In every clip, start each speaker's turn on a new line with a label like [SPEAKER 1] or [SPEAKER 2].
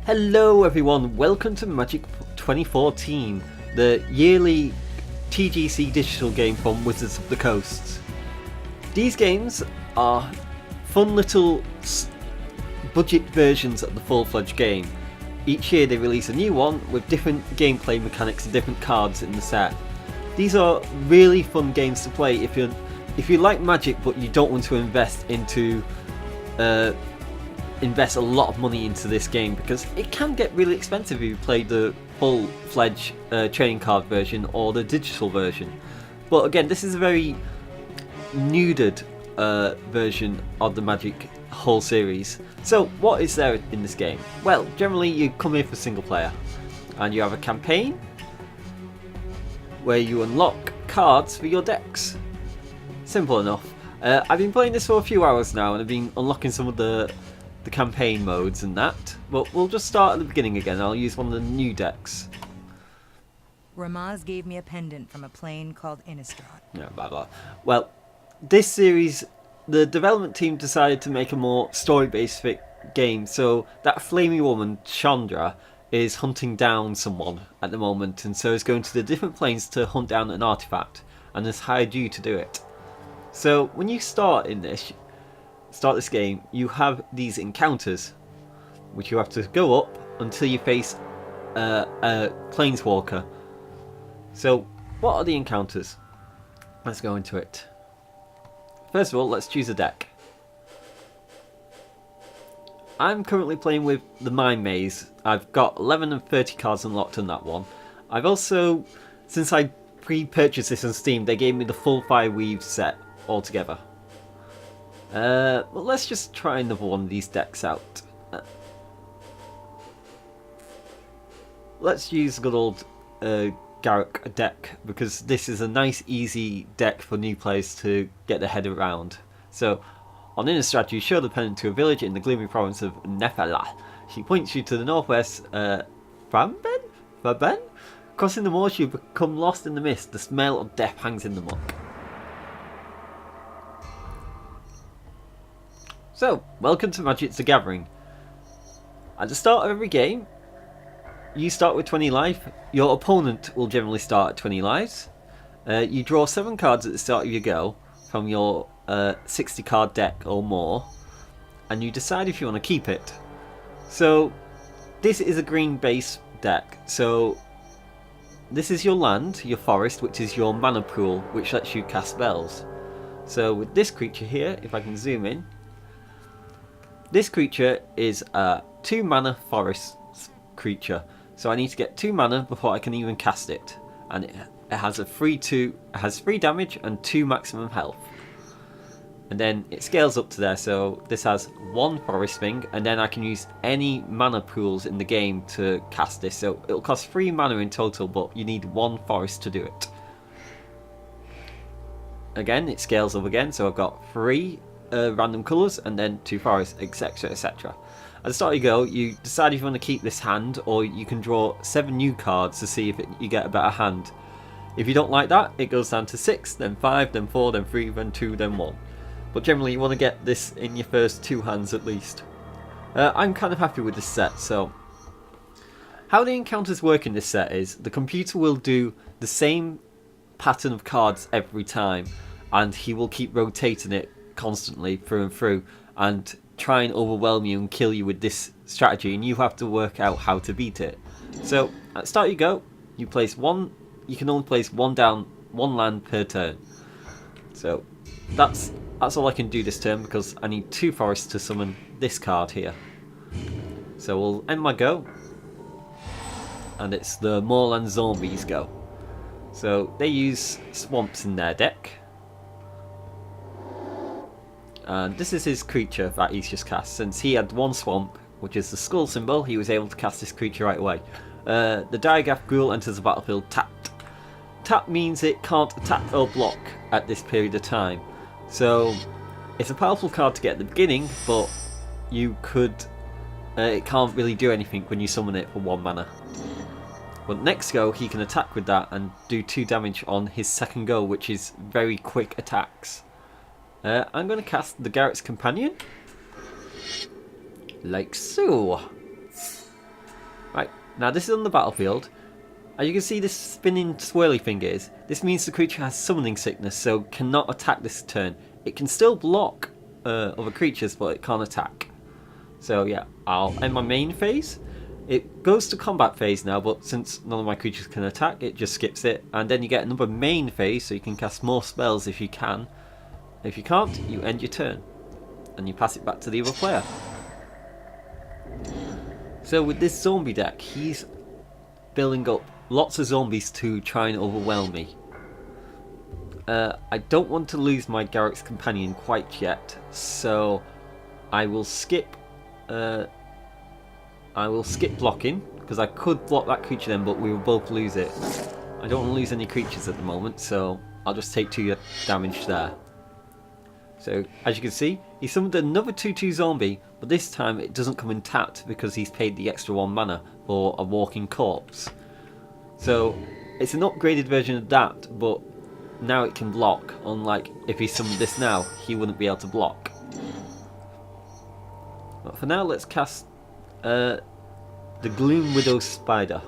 [SPEAKER 1] Hello everyone, welcome to Magic 2014, the yearly TGC digital game from Wizards of the Coast. These games are fun little budget versions of the full-fledged game. Each year they release a new one with different gameplay mechanics and different cards in the set. These are really fun games to play if you like Magic but you don't want to invest a lot of money into this game, because it can get really expensive if you play the full-fledged trading card version or the digital version. But again, this is a very nuded version of the Magic whole series. So what is there in this game? Well, generally you come here for single player and you have a campaign where you unlock cards for your decks. Simple enough. I've been playing this for a few hours now and I've been unlocking some of the campaign modes and that, but we'll just start at the beginning again. I'll use one of the new decks.
[SPEAKER 2] Ramaz gave me a pendant from a plane called Innistrad.
[SPEAKER 1] Yeah, blah blah. Well, this series, the development team decided to make a more story-based game, so that flaming woman, Chandra, is hunting down someone at the moment, and so is going to the different planes to hunt down an artifact, and has hired you to do it. So when you start this game, you have these encounters, which you have to go up until you face a Planeswalker. So, what are the encounters? Let's go into it. First of all, let's choose a deck. I'm currently playing with the Mind Maze. I've got 11 and 30 cards unlocked on that one. I've also, since I pre-purchased this on Steam, they gave me the full Fireweave set altogether. Well, let's just try another one of these decks out. Let's use a good old Garruk deck, because this is a nice easy deck for new players to get their head around. So, on Innistrad you show the pendant to a village in the gloomy province of Nephila. She points you to the northwest Faben? Crossing the moors you become lost in the mist. The smell of death hangs in the muck. So, welcome to Magic the Gathering. At the start of every game, you start with 20 life. Your opponent will generally start at 20 lives. You draw 7 cards at the start of your go from your 60 card deck or more, and you decide if you want to keep it. So, this is a green base deck. So, this is your land, your forest, which is your mana pool, which lets you cast spells. So, with this creature here, if I can zoom in, this creature is a 2 mana forest creature, so I need to get 2 mana before I can even cast it, and it has a 3 damage and 2 maximum health, and then it scales up to there. So this has 1 forest thing, and then I can use any mana pools in the game to cast this. So it'll cost 3 mana in total, but you need 1 forest to do it. Again, it scales up again, so I've got 3 random colours and then 2 forests, etc, etc. At the start you go, you decide if you want to keep this hand, or you can draw 7 new cards to see if you get a better hand. If you don't like that, it goes down to 6, then 5, then 4, then 3, then 2, then 1. But generally you want to get this in your first 2 hands at least. I'm kind of happy with this set. So how the encounters work in this set is the computer will do the same pattern of cards every time, and he will keep rotating it constantly through and through and try and overwhelm you and kill you with this strategy, and you have to work out how to beat it. So at the start you go, you can only place 1 land per turn. So that's all I can do this turn, because I need 2 forests to summon this card here. So we'll end my go, and it's the Moorland Zombies go. So they use swamps in their deck. And this is his creature that he's just cast. Since he had 1 swamp, which is the skull symbol, he was able to cast this creature right away. The Diagath Ghoul enters the battlefield tapped. Tap means it can't attack or block at this period of time. So it's a powerful card to get at the beginning, but it can't really do anything when you summon it for 1 mana. But next go he can attack with that and do 2 damage on his second go, which is very quick attacks. I'm going to cast the Garruk's Companion, like so. Now this is on the battlefield. As you can see, this spinning swirly thing is. This means the creature has summoning sickness, so cannot attack this turn. It can still block other creatures, but it can't attack. So yeah, I'll end my main phase. It goes to combat phase now, but since none of my creatures can attack, it just skips it. And then you get another main phase, so you can cast more spells if you can. If you can't, you end your turn. And you pass it back to the other player. So with this zombie deck, he's building up lots of zombies to try and overwhelm me. I don't want to lose my Garrett's Companion quite yet, so I will skip blocking, because I could block that creature then, but we will both lose it. I don't want to lose any creatures at the moment, so I'll just take 2 damage there. So, as you can see, he summoned another 2/2 zombie, but this time it doesn't come in tapped because he's paid the extra 1 mana for a walking corpse. So, it's an upgraded version of that, but now it can block, unlike if he summoned this now, he wouldn't be able to block. But for now, let's cast the Gloom Widow Spider.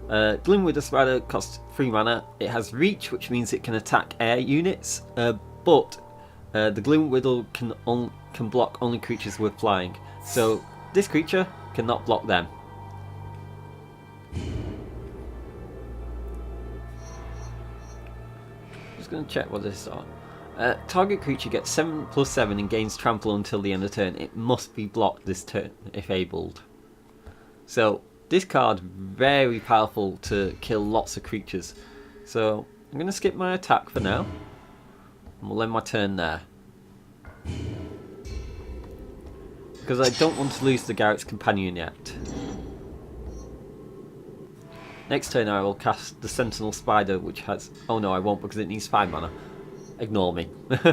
[SPEAKER 1] Gloom Widow Spider costs 3 mana. It has reach, which means it can attack air units, but the Gloom Widow can block only creatures with flying. So this creature cannot block them. Just going to check what this is. Target creature gets 7/7 and gains trample until the end of turn. It must be blocked this turn if abled. So this card very powerful to kill lots of creatures. So I'm going to skip my attack for now. And we'll end my turn there. Because I don't want to lose the Garrett's Companion yet. Next turn I will cast the Sentinel Spider, which has... Oh no, I won't because it needs 5 mana. Ignore me. As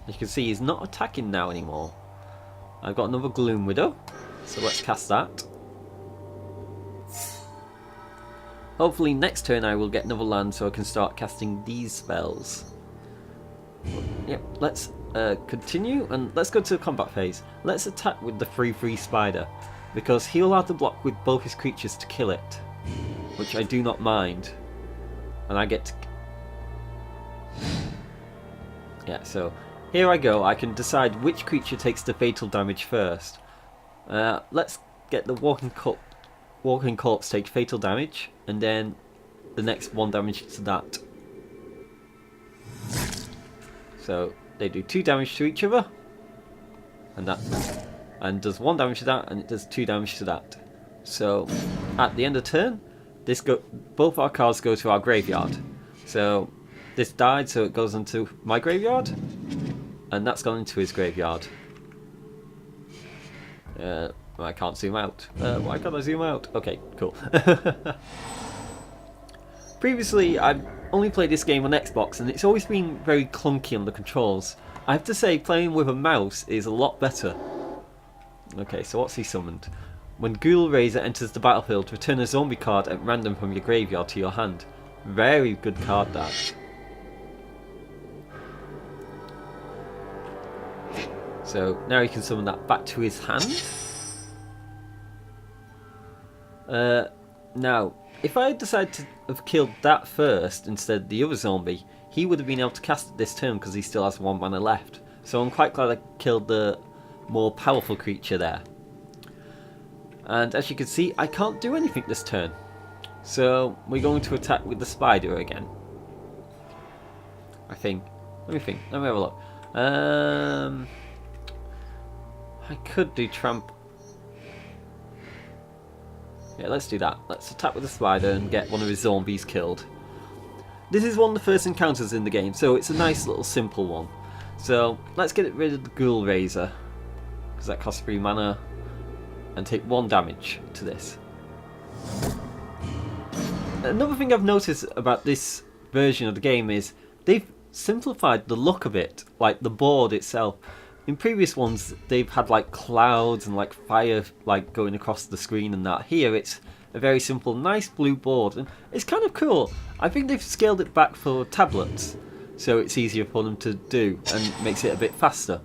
[SPEAKER 1] you can see, he's not attacking now anymore. I've got another Gloom Widow, so let's cast that. Hopefully next turn I will get another land so I can start casting these spells. Yep, let's continue and let's go to the combat phase. Let's attack with the 3/3 Spider, because he'll have to block with both his creatures to kill it, which I do not mind. And I get to... Yeah, so here I go. I can decide which creature takes the fatal damage first. Let's get the Walking Corpse take fatal damage, and then the next 1 damage to that. So they do 2 damage to each other, and that, and does 1 damage to that, and it does 2 damage to that. So at the end of turn, both our cards go to our graveyard. So this died, so it goes into my graveyard, and that's gone into his graveyard. I can't zoom out. Why can't I zoom out? Okay, cool. Previously, I've only played this game on Xbox, and it's always been very clunky on the controls. I have to say, playing with a mouse is a lot better. Okay, so what's he summoned? When Ghoul Raiser enters the battlefield, return a zombie card at random from your graveyard to your hand. Very good card, that. So now he can summon that back to his hand. Now, if I had decided to have killed that first instead of the other zombie, he would have been able to cast it this turn because he still has 1 mana left. So I'm quite glad I killed the more powerful creature there. And as you can see, I can't do anything this turn. So we're going to attack with the spider again. I think. Let me think. Let me have a look. I could do tramp. Yeah, let's do that. Let's attack with the spider and get one of his zombies killed. This is one of the first encounters in the game, so it's a nice little simple one. So let's get rid of the Ghoul Raiser, because that costs 3 mana, and take 1 damage to this. Another thing I've noticed about this version of the game is they've simplified the look of it, like the board itself. In previous ones, they've had like clouds and like fire like going across the screen and that. Here, it's a very simple, nice blue board, and it's kind of cool. I think they've scaled it back for tablets, so it's easier for them to do and makes it a bit faster.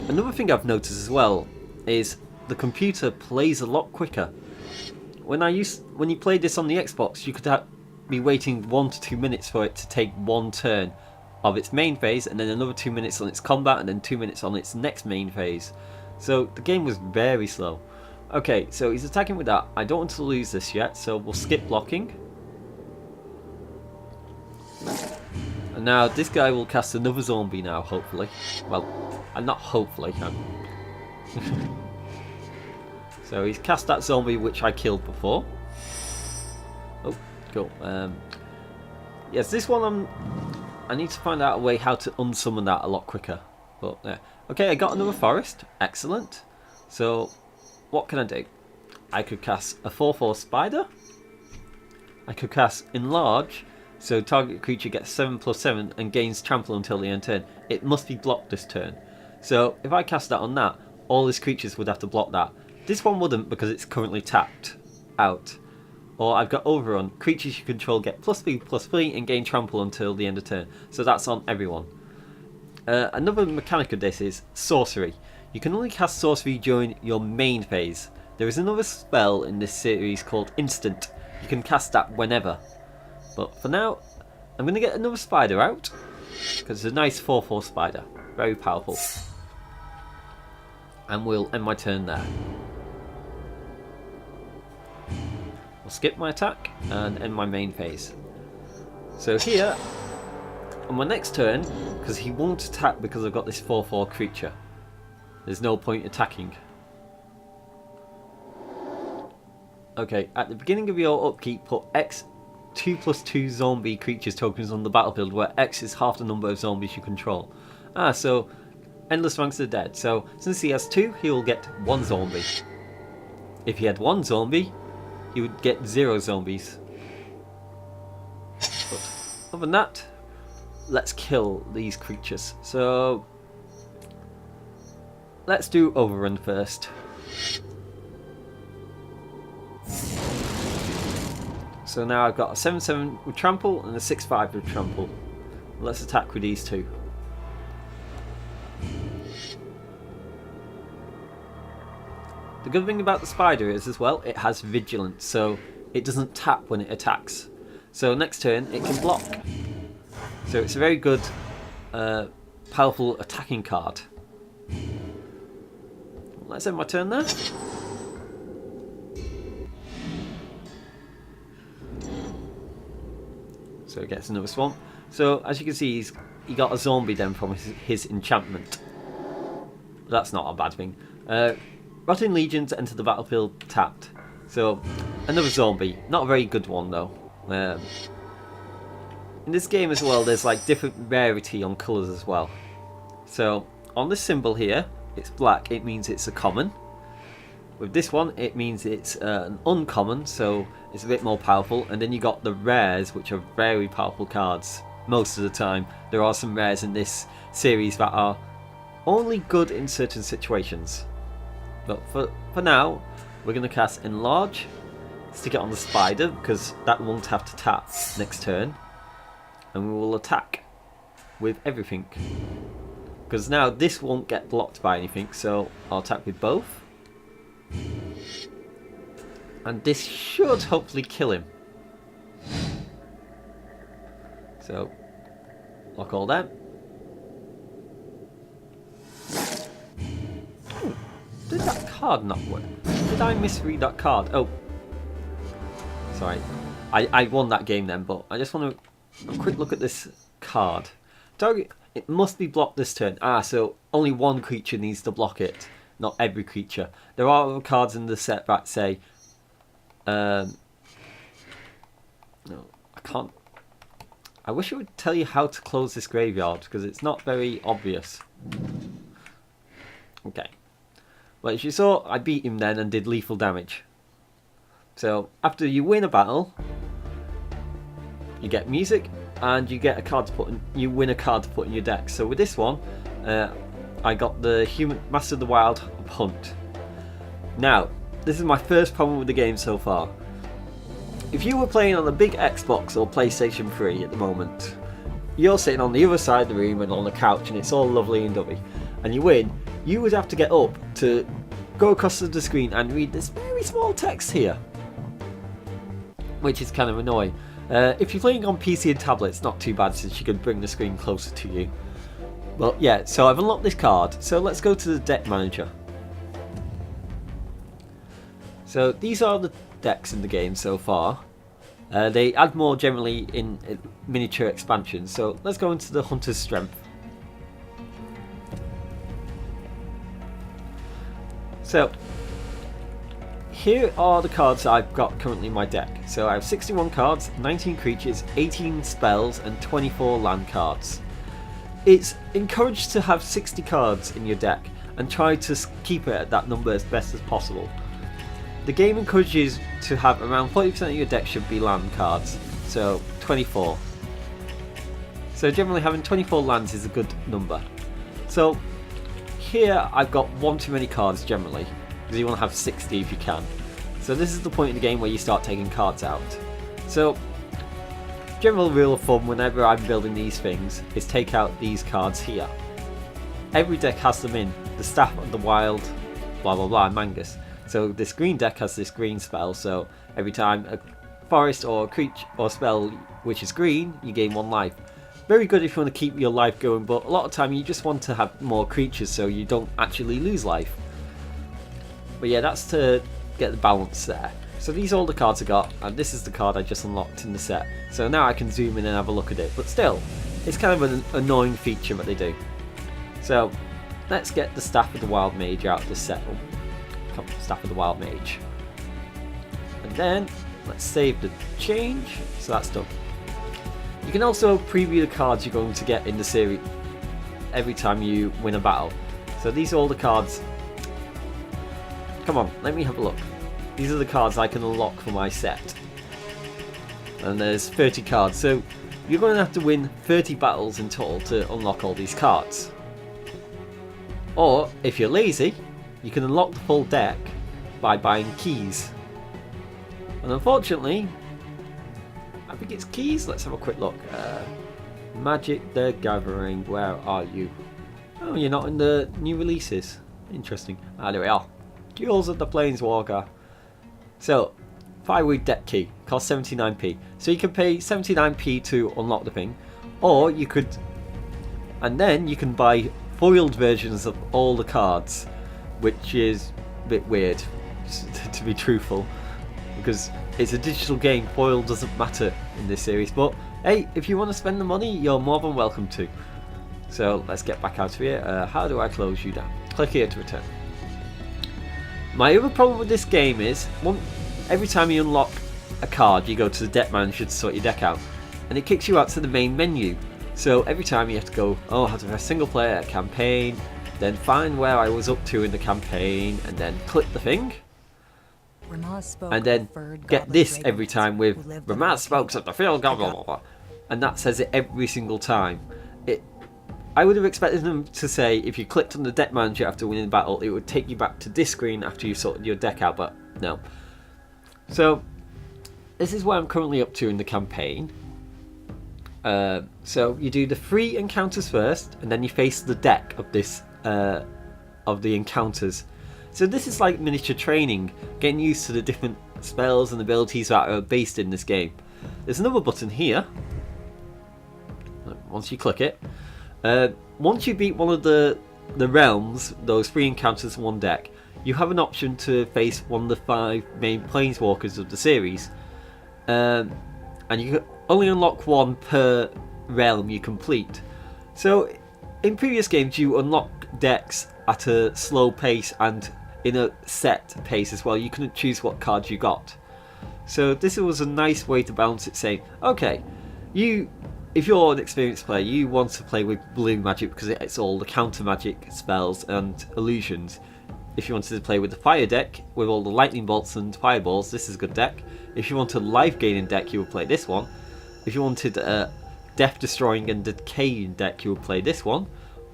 [SPEAKER 1] Another thing I've noticed as well, is the computer plays a lot quicker. When you played this on the Xbox, you could be waiting 1 to 2 minutes for it to take one turn of its main phase, and then another 2 minutes on its combat, and then 2 minutes on its next main phase. So the game was very slow. Okay, so he's attacking with that. I don't want to lose this yet, so we'll skip blocking. And now this guy will cast another zombie now, hopefully. Well, not hopefully. So he's cast that zombie which I killed before. Oh, cool. Yes, this one I need to find out a way how to unsummon that a lot quicker. But yeah. Okay, I got another forest. Excellent. So what can I do? I could cast a 4/4 spider. I could cast enlarge. So target creature gets 7/7 and gains trample until the end turn. It must be blocked this turn. So if I cast that on that, all his creatures would have to block that. This one wouldn't because it's currently tapped out. Or I've got overrun. Creatures you control get +3/+3 and gain trample until the end of turn. So that's on everyone. Another mechanic of this is sorcery. You can only cast sorcery during your main phase. There is another spell in this series called Instant. You can cast that whenever. But for now, I'm going to get another spider out, because it's a nice 4/4 spider. Very powerful. And we'll end my turn there. I'll skip my attack and end my main phase. So here, on my next turn, because he won't attack because I've got this 4/4 creature, there's no point attacking. Okay, at the beginning of your upkeep, put X 2/2 zombie creatures tokens on the battlefield, where X is half the number of zombies you control. So Endless Ranks of the Dead. So since he has 2, he will get 1 zombie. If he had 1 zombie, he would get 0 zombies. But other than that, let's kill these creatures. So let's do Overrun first. So now I've got a 7/7 with trample and a 6/5 with trample. Let's attack with these two. The good thing about the spider is as well, it has vigilance, so it doesn't tap when it attacks. So next turn it can block. So it's a very good, powerful attacking card. Let's end my turn there. So he gets another swamp. So as you can see, he got a zombie then from his enchantment. That's not a bad thing. Rotting Legions enter the battlefield tapped. So another zombie. Not a very good one though. In this game as well, there's like different rarity on colours as well. So on this symbol here, it's black. It means it's a common. With this one, it means it's an uncommon, so it's a bit more powerful. And then you got the rares, which are very powerful cards most of the time. There are some rares in this series that are only good in certain situations. But for now, we're going to cast Enlarge, stick it on the spider, because that won't have to tap next turn. And we will attack with everything. Because now this won't get blocked by anything, so I'll attack with both. And this should hopefully kill him. So, lock all that. Ooh, did that card not work? Did I misread that card? Oh, sorry. I won that game then, but I just want to a quick look at this card. Target, it must be blocked this turn. So only one creature needs to block it, not every creature. There are other cards in the set that say, no, I can't. I wish it would tell you how to close this graveyard, because it's not very obvious. Okay. Well, as you saw, I beat him then and did lethal damage. So, after you win a battle, you get music, and you get a card to put in, you win a card to put in your deck. So with this one, I got the Human Master of the Wild Hunt. Now, this is my first problem with the game so far. If you were playing on a big Xbox or PlayStation 3 at the moment, you're sitting on the other side of the room and on the couch and it's all lovely and dovey, and you win, you would have to get up to go across the screen and read this very small text here, which is kind of annoying. If you're playing on PC and tablet, it's not too bad since you can bring the screen closer to you. Well, yeah, so I've unlocked this card, so let's go to the deck manager. So these are the decks in the game so far. They add more generally in miniature expansions, so let's go into the Hunter's Strength. So here are the cards I've got currently in my deck. So I have 61 cards, 19 creatures, 18 spells and 24 land cards. It's encouraged to have 60 cards in your deck and try to keep it at that number as best as possible. The game encourages to have around 40% of your deck should be land cards, so 24. So generally having 24 lands is a good number. So here I've got one too many cards generally, because you want to have 60 if you can. So this is the point in the game where you start taking cards out. So general rule of thumb whenever I'm building these things is take out these cards here. Every deck has them in, the Staff of the Wild, blah blah blah, and Mangus. So this green deck has this green spell, so every time a forest or a creature or spell which is green, you gain 1 life. Very good if you want to keep your life going, but a lot of time you just want to have more creatures so you don't actually lose life. But yeah, that's to get the balance there. So these are all the cards I got, and this is the card I just unlocked in the set. So now I can zoom in and have a look at it, but still, it's kind of an annoying feature what they do. So let's get the Staff of the Wild Mage out of this set. Staff of the Wild Mage. And then let's save the change, so that's done. You can also preview the cards you're going to get in the series every time you win a battle. So these are all the cards. Come on, let me have a look. These are the cards I can unlock for my set. And there's 30 cards, so you're going to have to win 30 battles in total to unlock all these cards. Or, if you're lazy, you can unlock the full deck by buying keys. And unfortunately, I think it's keys. Let's have a quick look. Magic the Gathering, where are you? Oh, you're not in the new releases. Interesting. Ah, there we are. Jewels of the Planeswalker. So, 5-week deck key. Costs 79p. So you can pay 79p to unlock the thing. Or you could... And then you can buy foiled versions of all the cards. Which is a bit weird, to be truthful. Because it's a digital game, foil doesn't matter in this series, but hey, if you want to spend the money, you're more than welcome to. So let's get back out of here. How do I close you down? Click here to return. My other problem with this game is, every time you unlock a card, you go to the deck manager to sort your deck out, and it kicks you out to the main menu. So every time you have to go, oh, I have to press single player, campaign, then find where I was up to in the campaign, and then click the thing. And then get this every time with Ramaz spokes at the field, blah, blah, blah, blah. And that says it every single time. I would have expected them to say if you clicked on the deck manager after winning the battle, it would take you back to this screen after you sorted your deck out, but no. So this is where I'm currently up to in the campaign. So you do the 3 encounters first, and then you face the deck of this of the encounters. So this is like miniature training, getting used to the different spells and abilities that are based in this game. There's another button here. Once you click it, once you beat one of the realms, those 3 encounters in one deck, you have an option to face one of the 5 main planeswalkers of the series, and you can only unlock 1 per realm you complete. So in previous games you unlock decks at a slow pace and in a set pace as well. You couldn't choose what cards you got. So this was a nice way to balance it, saying, okay, if you're an experienced player, you want to play with blue magic because it's all the counter magic spells and illusions. If you wanted to play with the fire deck with all the lightning bolts and fireballs, this is a good deck. If you wanted a life gaining deck, you would play this one. If you wanted a death destroying and decaying deck, you would play this one.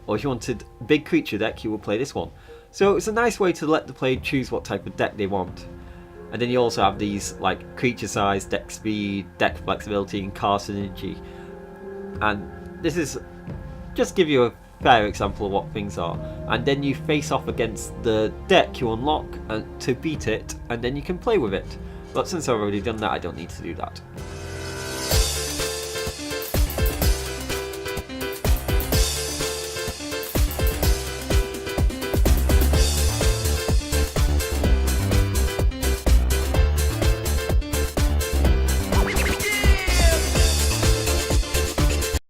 [SPEAKER 1] Or if you wanted big creature deck, you would play this one. So it's a nice way to let the player choose what type of deck they want. And then you also have these like creature size, deck speed, deck flexibility, and card synergy. And this is just give you a fair example of what things are. And then you face off against the deck you unlock to beat it, and then you can play with it. But since I've already done that, I don't need to do that.